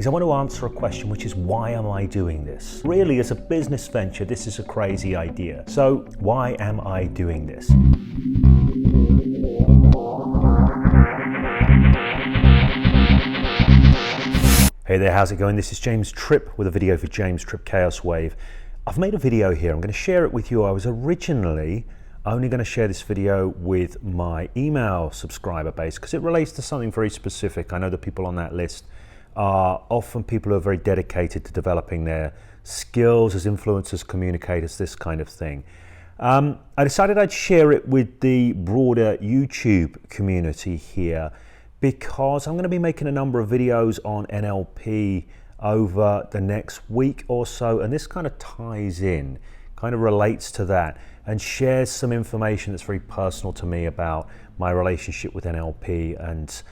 is I want to answer a question, which is, why am I doing this? Really, as a business venture, this is a crazy idea. So why am I doing this? Hey there, how's it going? This is James Tripp with a video for James Tripp Chaos Wave. I've made a video here. I'm going to share it with you. I was originally only going to share this video with my email subscriber base because it relates to something very specific. I know the people on that list are often people who are very dedicated to developing their skills as influencers, communicators, this kind of thing. I decided I'd share it with the broader YouTube community here because I'm going to be making a number of videos on NLP over the next week or so, and this kind of ties in, kind of relates to that, and shares some information that's very personal to me about my relationship with NLP and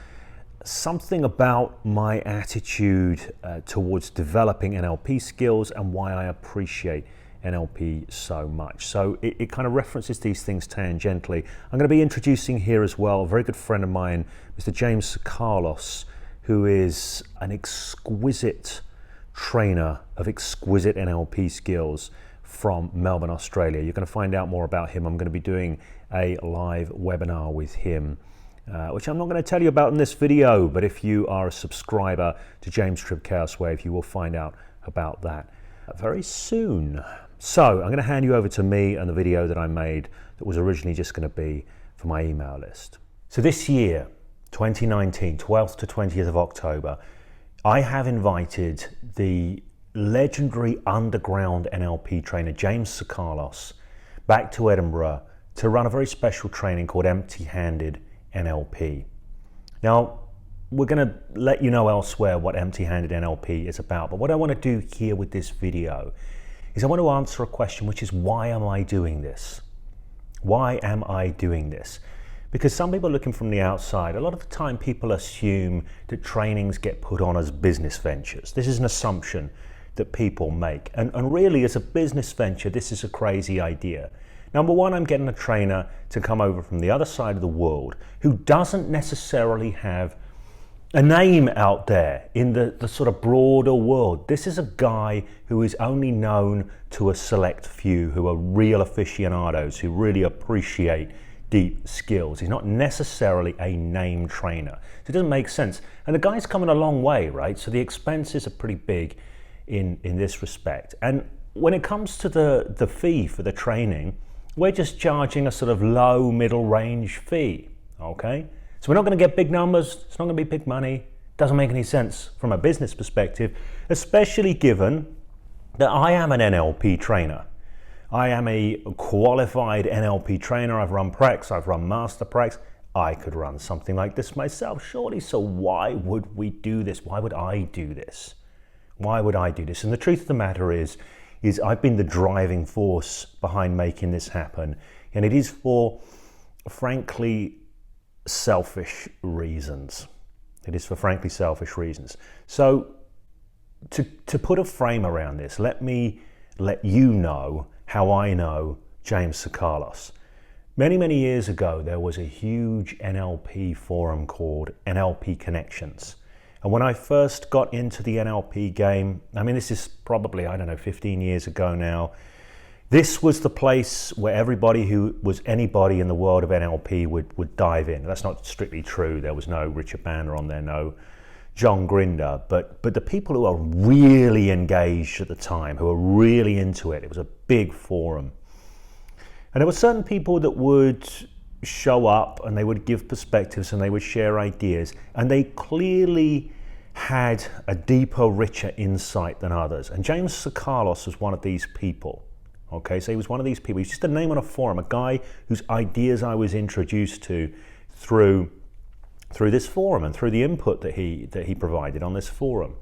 something about my attitude towards developing NLP skills and why I appreciate NLP so much. So it kind of references these things tangentially. I'm going to be introducing here as well a very good friend of mine, Mr. James Tsakalos, who is an exquisite trainer of exquisite NLP skills from Melbourne, Australia. You're going to find out more about him. I'm going to be doing a live webinar with him, which I'm not going to tell you about in this video, but if you are a subscriber to James Tripp Chaos Wave, you will find out about that very soon. So I'm going to hand you over to me and the video that I made that was originally just going to be for my email list. So this year, 2019, 12th to 20th of October, I have invited the legendary underground NLP trainer, James Tsakalos, back to Edinburgh to run a very special training called Empty Handed NLP. Now, we're going to let you know elsewhere what Empty Handed NLP is about, but what I want to do here with this video is I want to answer a question, which is, why am I doing this? Why am I doing this? Because some people are looking from the outside. A lot of the time people assume that trainings get put on as business ventures. This is an assumption that people make. And really, as a business venture, this is a crazy idea. Number one, I'm getting a trainer to come over from the other side of the world who doesn't necessarily have a name out there in the sort of broader world. This is a guy who is only known to a select few who are real aficionados, who really appreciate deep skills. He's not necessarily a name trainer. So it doesn't make sense. And the guy's coming a long way, right? So the expenses are pretty big in this respect. And when it comes to the fee for the training, we're just charging a sort of low middle range fee, okay? So we're not going to get big numbers. It's not going to be big money. Doesn't make any sense from a business perspective, especially given that I am an NLP trainer. I am a qualified NLP trainer. I've run Pracs, I've run Master Pracs. I could run something like this myself, surely. So why would we do this? Why would I do this? Why would I do this? And the truth of the matter is I've been the driving force behind making this happen. And it is for, frankly, selfish reasons. It is for frankly selfish reasons. So to put a frame around this, let me let you know how I know James Tsakalos. Many years ago, there was a huge NLP forum called NLP Connections. And when I first got into the NLP game, I mean, this is probably, 15 years ago now, this was the place where everybody who was anybody in the world of NLP would dive in. That's not strictly true. There was no Richard Banner on there, no John Grinder, but the people who are really engaged at the time, who are really into it, it was a big forum. And there were certain people that would show up and they would give perspectives and they would share ideas, and they clearly had a deeper, richer insight than others. And James Tsakalos was one of these people. Okay, so he was one of these people. He's just a name on a forum, a guy whose ideas I was introduced to through this forum and through the input that he provided on this forum.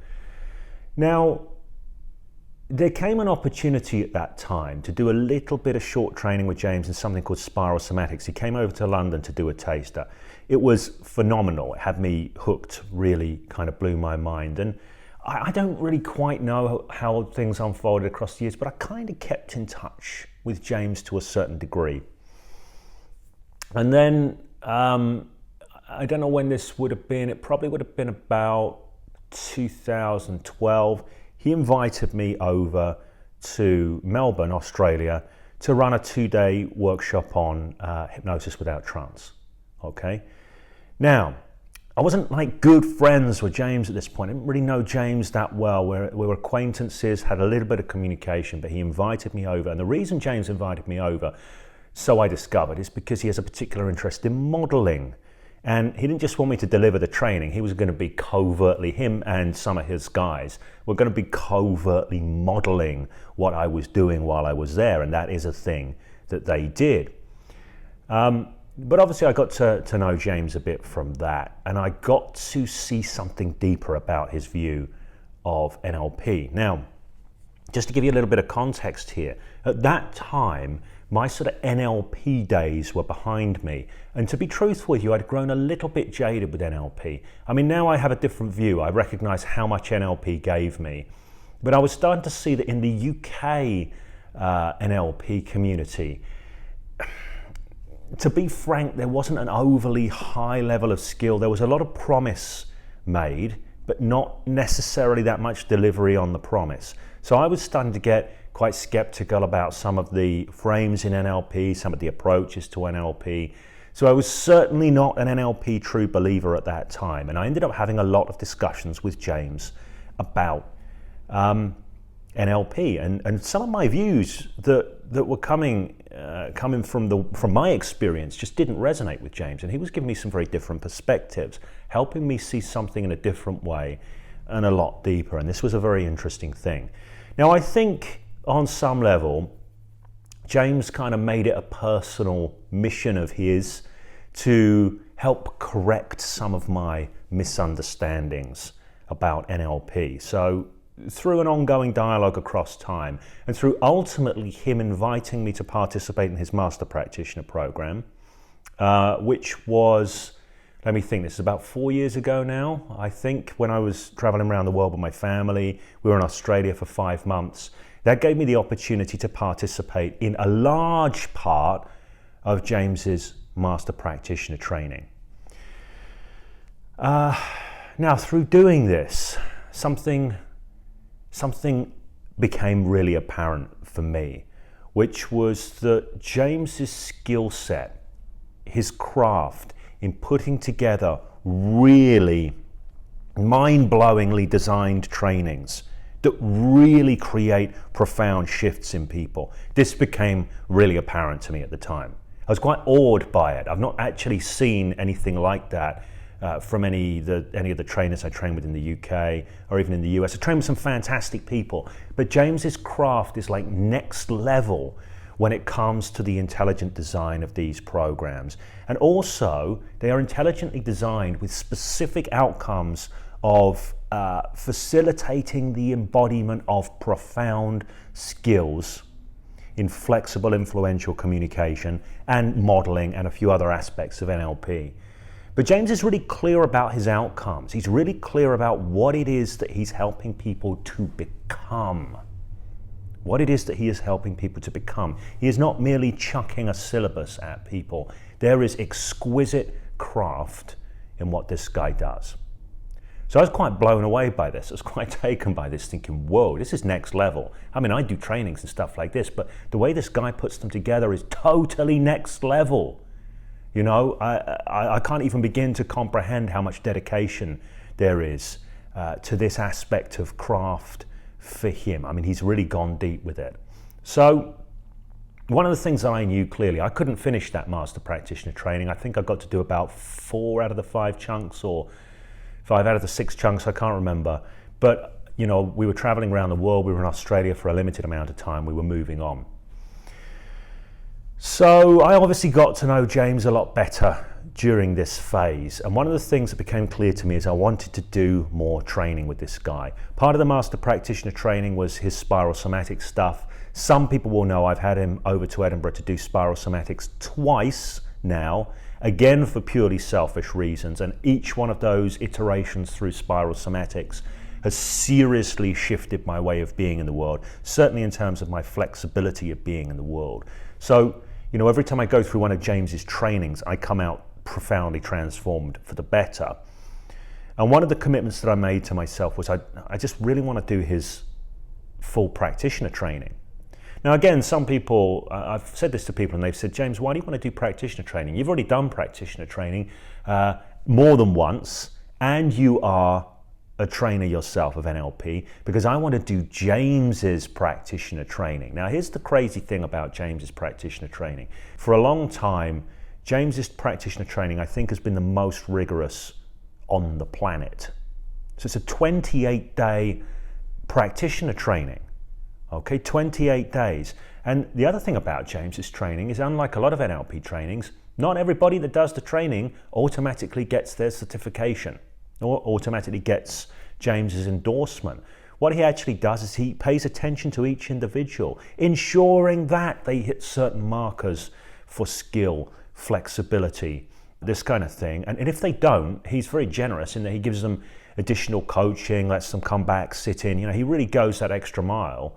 Now, there came an opportunity at that time to do a little bit of short training with James in something called Spiral Somatics. He came over to London to do a taster. It was phenomenal. It had me hooked, really kind of blew my mind. And I don't really quite know how things unfolded across the years, but I kind of kept in touch with James to a certain degree. And then, I don't know when this would have been. It probably would have been about 2012, he invited me over to Melbourne, Australia, to run a 2-day workshop on hypnosis without trance. Okay. Now, I wasn't like good friends with James at this point. I didn't really know James that well. We were acquaintances, had a little bit of communication, but he invited me over. And the reason James invited me over, so I discovered, is because he has a particular interest in modeling. And he didn't just want me to deliver the training. He was going to be covertly, him and some of his guys were going to be covertly modeling what I was doing while I was there. And that is a thing that they did. But obviously I got to know James a bit from that, and I got to see something deeper about his view of NLP. Now, just to give you a little bit of context here, at that time, my sort of NLP days were behind me. And to be truthful with you, I'd grown a little bit jaded with NLP. I mean, now I have a different view. I recognize how much NLP gave me. But I was starting to see that in the UK NLP community, to be frank, there wasn't an overly high level of skill. There was a lot of promise made, but not necessarily that much delivery on the promise. So I was starting to get quite skeptical about some of the frames in NLP, some of the approaches to NLP. So I was certainly not an NLP true believer at that time. And I ended up having a lot of discussions with James about NLP, and some of my views that were coming from my experience just didn't resonate with James, and he was giving me some very different perspectives, helping me see something in a different way and a lot deeper, and this was a very interesting thing. Now, I think on some level, James kind of made it a personal mission of his to help correct some of my misunderstandings about NLP. So through an ongoing dialogue across time, and through ultimately him inviting me to participate in his Master Practitioner program, which was, let me think, this is about 4 years ago now, I think, when I was traveling around the world with my family. We were in Australia for 5 months. That gave me the opportunity to participate in a large part of James's Master Practitioner training. Now, through doing this, something became really apparent for me, which was that James's skill set, his craft in putting together really mind-blowingly designed trainings that really create profound shifts in people. This became really apparent to me at the time. I was quite awed by it. I've not actually seen anything like that from any of the trainers I trained with in the UK or even in the US. I trained with some fantastic people, but James's craft is like next level when it comes to the intelligent design of these programs. And also, they are intelligently designed with specific outcomes of facilitating the embodiment of profound skills in flexible, influential communication and modeling and a few other aspects of NLP. But James is really clear about his outcomes. He's really clear about what it is that he's helping people to become. What it is that he is helping people to become. He is not merely chucking a syllabus at people. There is exquisite craft in what this guy does. So I was quite blown away by this. I was quite taken by this, thinking, whoa, this is next level. I mean, I do trainings and stuff like this, but the way this guy puts them together is totally next level. You know, I can't even begin to comprehend how much dedication there is to this aspect of craft for him. I mean, he's really gone deep with it. So one of the things that I knew clearly, I couldn't finish that Master Practitioner training. I think I got to do about 4 out of the 5 chunks or 5 out of the 6 chunks, I can't remember. But, you know, we were traveling around the world. We were in Australia for a limited amount of time. We were moving on. So I obviously got to know James a lot better during this phase. And one of the things that became clear to me is I wanted to do more training with this guy. Part of the Master Practitioner training was his Spiral Somatics stuff. Some people will know I've had him over to Edinburgh to do Spiral Somatics twice now, again for purely selfish reasons. And each one of those iterations through Spiral Somatics has seriously shifted my way of being in the world, certainly in terms of my flexibility of being in the world. So, you know, every time I go through one of James's trainings, I come out profoundly transformed for the better. And one of the commitments that I made to myself was I just really want to do his full practitioner training. Now again, some people, I've said this to people and they've said, James, why do you want to do practitioner training? You've already done practitioner training more than once, and you are a trainer yourself of NLP, because I want to do James's practitioner training. Now here's the crazy thing about James's practitioner training. For a long time, James's practitioner training, I think, has been the most rigorous on the planet. So it's a 28-day practitioner training, okay, 28 days. And the other thing about James's training is, unlike a lot of NLP trainings, not everybody that does the training automatically gets their certification or automatically gets James's endorsement. What he actually does is he pays attention to each individual, ensuring that they hit certain markers for skill, flexibility, this kind of thing. And if they don't, he's very generous in that he gives them additional coaching, lets them come back, sit in. He really goes that extra mile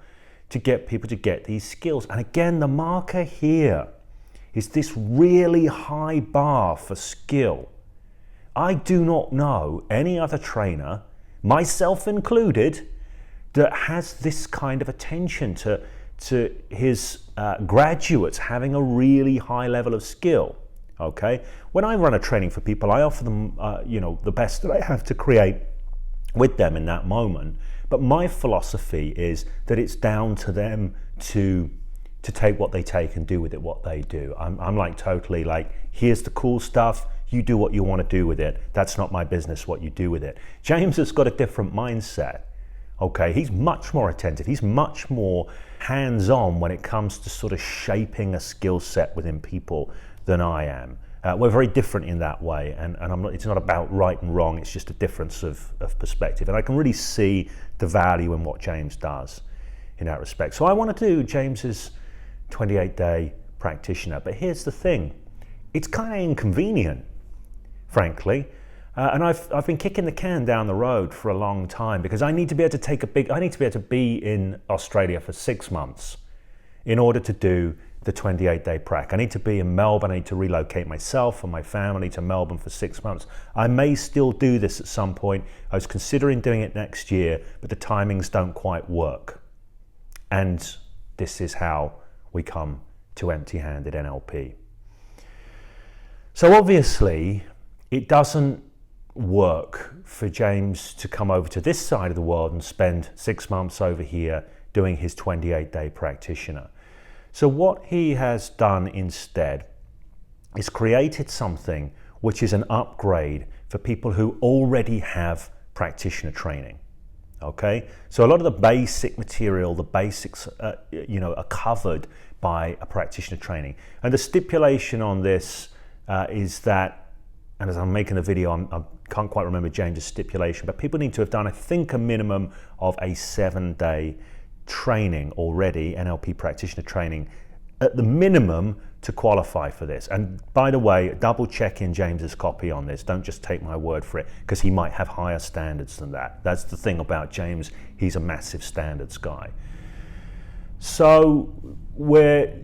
to get people to get these skills. And again, the marker here is this really high bar for skill. I do not know any other trainer, myself included, that has this kind of attention to his graduates having a really high level of skill. Okay, when I run a training for people, I offer them, the best that I have to create with them in that moment. But my philosophy is that it's down to them to take what they take and do with it what they do. I'm like totally like, here's the cool stuff. You do what you want to do with it. That's not my business what you do with it. James has got a different mindset. Okay, he's much more attentive. He's much more hands-on when it comes to sort of shaping a skill set within people than I am. We're very different in that way, and it's not about right and wrong, it's just a difference of perspective. And I can really see the value in what James does in that respect. So I want to do James's 28-day practitioner, but here's the thing. It's kind of inconvenient, frankly. And I've been kicking the can down the road for a long time, because I need to be able to be in Australia for 6 months in order to do the 28-day prac. I need to be in Melbourne. I need to relocate myself and my family to Melbourne for 6 months. I may still do this at some point. I was considering doing it next year, but the timings don't quite work. And this is how we come to Empty Handed NLP. So obviously, it doesn't work for James to come over to this side of the world and spend 6 months over here doing his 28-day practitioner. So what he has done instead is created something which is an upgrade for people who already have practitioner training. Okay, so a lot of the basic material, the basics, are covered by a practitioner training. And the stipulation on this is that, and as I'm making the video, I can't quite remember James's stipulation, but people need to have done, I think, a minimum of a 7-day training already, NLP practitioner training, at the minimum to qualify for this. And by the way, double check in James's copy on this. Don't just take my word for it, because he might have higher standards than that. That's the thing about James. He's a massive standards guy. So we're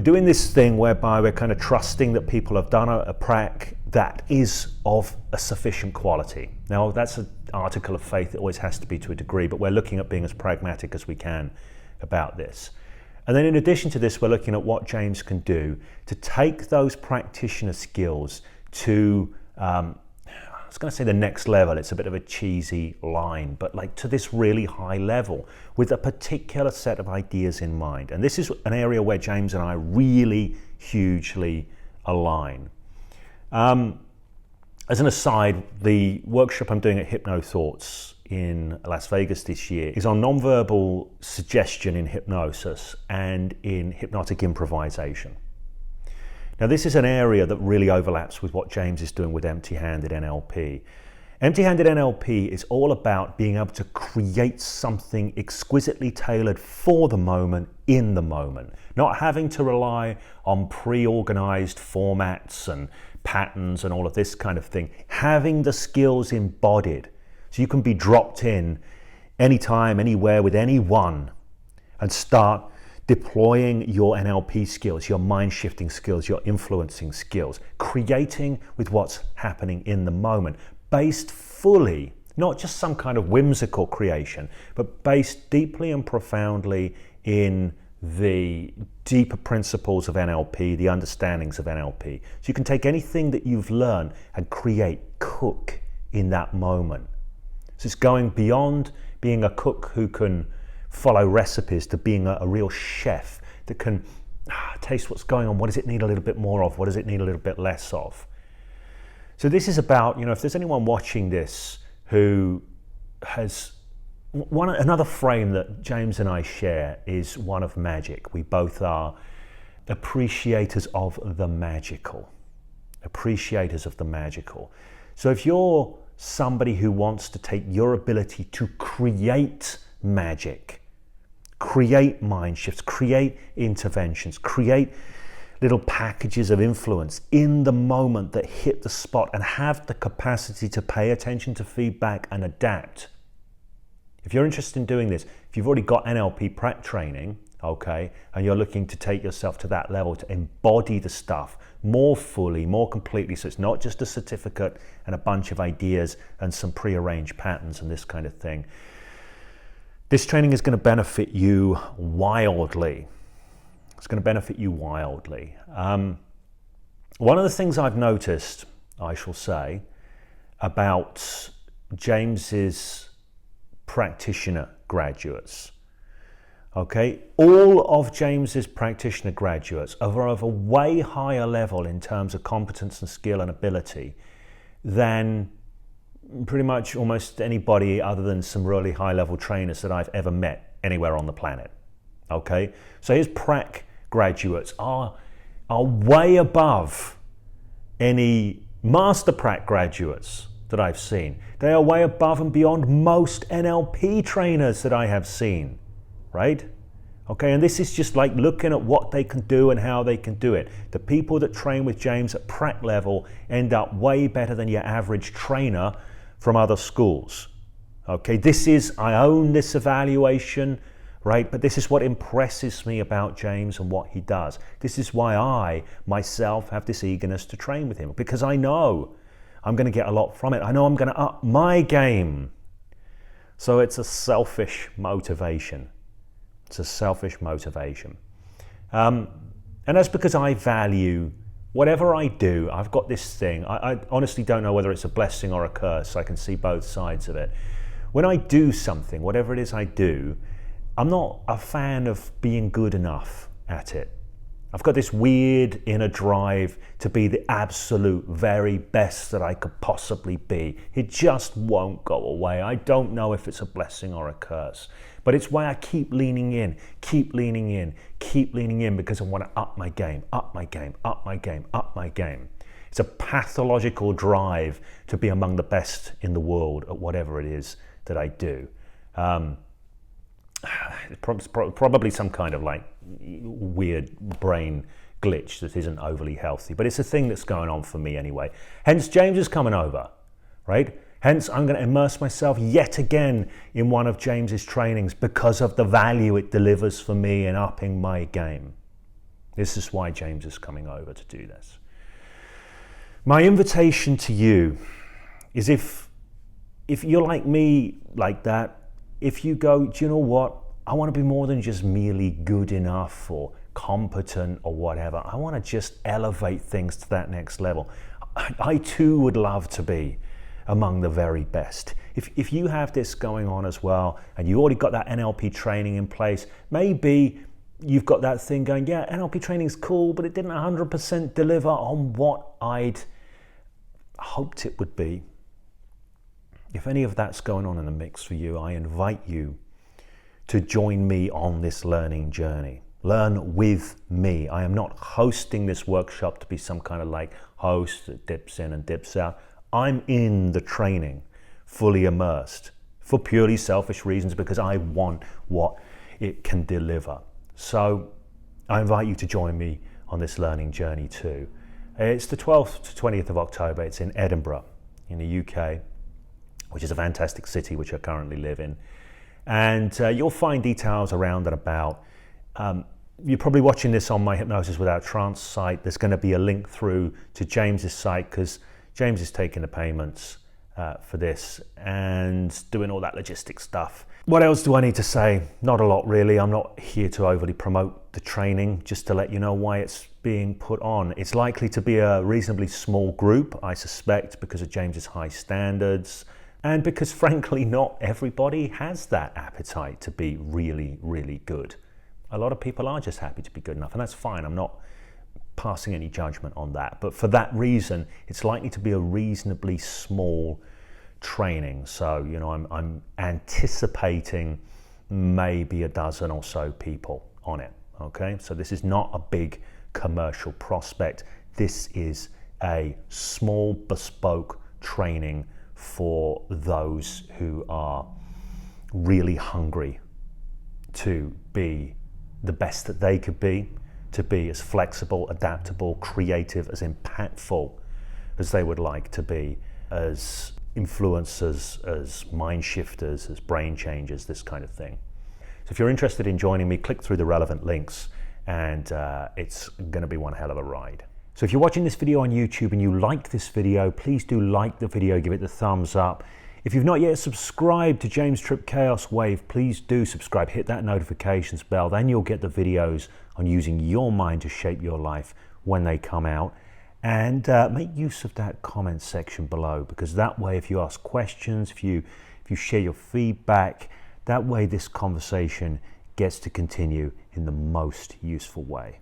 doing this thing whereby we're kind of trusting that people have done a prac that is of a sufficient quality. Now, that's an article of faith. It always has to be to a degree, but we're looking at being as pragmatic as we can about this. And then in addition to this, we're looking at what James can do to take those practitioner skills to, I was going to say the next level. It's a bit of a cheesy line, but like to this really high level with a particular set of ideas in mind. And this is an area where James and I really hugely align. As an aside, the workshop I'm doing at HypnoThoughts in Las Vegas this year is on nonverbal suggestion in hypnosis and in hypnotic improvisation. Now, this is an area that really overlaps with what James is doing with Empty Handed NLP. Empty Handed NLP is all about being able to create something exquisitely tailored for the moment, in the moment, not having to rely on pre-organized formats and patterns and all of this kind of thing, having the skills embodied so you can be dropped in anytime, anywhere with anyone and start deploying your NLP skills, your mind shifting skills, your influencing skills, creating with what's happening in the moment, based fully, not just some kind of whimsical creation, but based deeply and profoundly in the deeper principles of NLP, the understandings of NLP. So you can take anything that you've learned and cook in that moment. So it's going beyond being a cook who can follow recipes to being a real chef that can taste what's going on. What does it need a little bit more of? What does it need a little bit less of? So this is about, if there's anyone watching this who has another frame that James and I share is one of magic. We both are appreciators of the magical. Appreciators of the magical. So if you're somebody who wants to take your ability to create magic, create mind shifts, create interventions, create little packages of influence in the moment that hit the spot and have the capacity to pay attention to feedback and adapt. If you're interested in doing this, if you've already got NLP prac training, okay, and you're looking to take yourself to that level, to embody the stuff more fully, more completely, so it's not just a certificate and a bunch of ideas and some prearranged patterns and this kind of thing, this training is going to benefit you wildly. It's going to benefit you wildly. One of the things I've noticed, I shall say, about James's practitioner graduates, okay, all of James's practitioner graduates are of a way higher level in terms of competence and skill and ability than pretty much almost anybody other than some really high level trainers that I've ever met anywhere on the planet. Okay, so his prac graduates are way above any master prac graduates that I've seen. They are way above and beyond most NLP trainers that I have seen, right? Okay, and this is just like looking at what they can do and how they can do it. The people that train with James at prac level end up way better than your average trainer from other schools. Okay, I own this evaluation, right? But this is what impresses me about James and what he does. This is why I, myself, have this eagerness to train with him, because I know I'm going to get a lot from it. I know I'm going to up my game. So it's a selfish motivation. It's a selfish motivation. And that's because I value whatever I do. I've got this thing. I honestly don't know whether it's a blessing or a curse. I can see both sides of it. When I do something, whatever it is I do, I'm not a fan of being good enough at it. I've got this weird inner drive to be the absolute very best that I could possibly be. It just won't go away. I don't know if it's a blessing or a curse, but it's why I keep leaning in, because I want to up my game. It's a pathological drive to be among the best in the world at whatever it is that I do. Probably some kind of like weird brain glitch that isn't overly healthy, but it's a thing that's going on for me anyway. Hence James is coming over, right? Hence I'm going to immerse myself yet again in one of James's trainings because of the value it delivers for me in upping my game. This is why James is coming over to do this. My invitation to you is if you're like me, like that, if you go, do you know what? I want to be more than just merely good enough or competent or whatever. I want to just elevate things to that next level. I too would love to be among the very best. If you have this going on as well, and you already got that NLP training in place, maybe you've got that thing going, yeah, NLP training is cool, but it didn't 100% deliver on what I'd hoped it would be. If any of that's going on in the mix for you, I invite you to join me on this learning journey. Learn with me. I am not hosting this workshop to be some kind of like host that dips in and dips out. I'm in the training, fully immersed, for purely selfish reasons, because I want what it can deliver. So I invite you to join me on this learning journey too. It's the 12th to 20th of October. It's in Edinburgh in the UK, which is a fantastic city which I currently live in. And you'll find details around and about. You're probably watching this on my Hypnosis Without Trance site. There's going to be a link through to James's site because James is taking the payments. for this and doing all that logistic stuff. What else do I need to say? Not a lot really. I'm not here to overly promote the training, just to let you know why it's being put on. It's likely to be a reasonably small group, I suspect, because of James's high standards and because frankly not everybody has that appetite to be really, really good. A lot of people are just happy to be good enough, and that's fine. I'm not passing any judgment on that, but for that reason it's likely to be a reasonably small training. So I'm anticipating maybe a dozen or so people on it. Okay, so this is not a big commercial prospect. This is a small bespoke training for those who are really hungry to be the best that they could be, to be as flexible, adaptable, creative, as impactful as they would like to be, as influencers, as mind shifters, as brain changers, this kind of thing. So if you're interested in joining me, click through the relevant links and it's going to be one hell of a ride. So if you're watching this video on YouTube and you liked this video, please do like the video, give it the thumbs up. If you've not yet subscribed to James Tripp Chaos Wave, please do subscribe, hit that notifications bell, then you'll get the videos on using your mind to shape your life when they come out. And make use of that comment section below, because that way if you ask questions, if you share your feedback, that way this conversation gets to continue in the most useful way.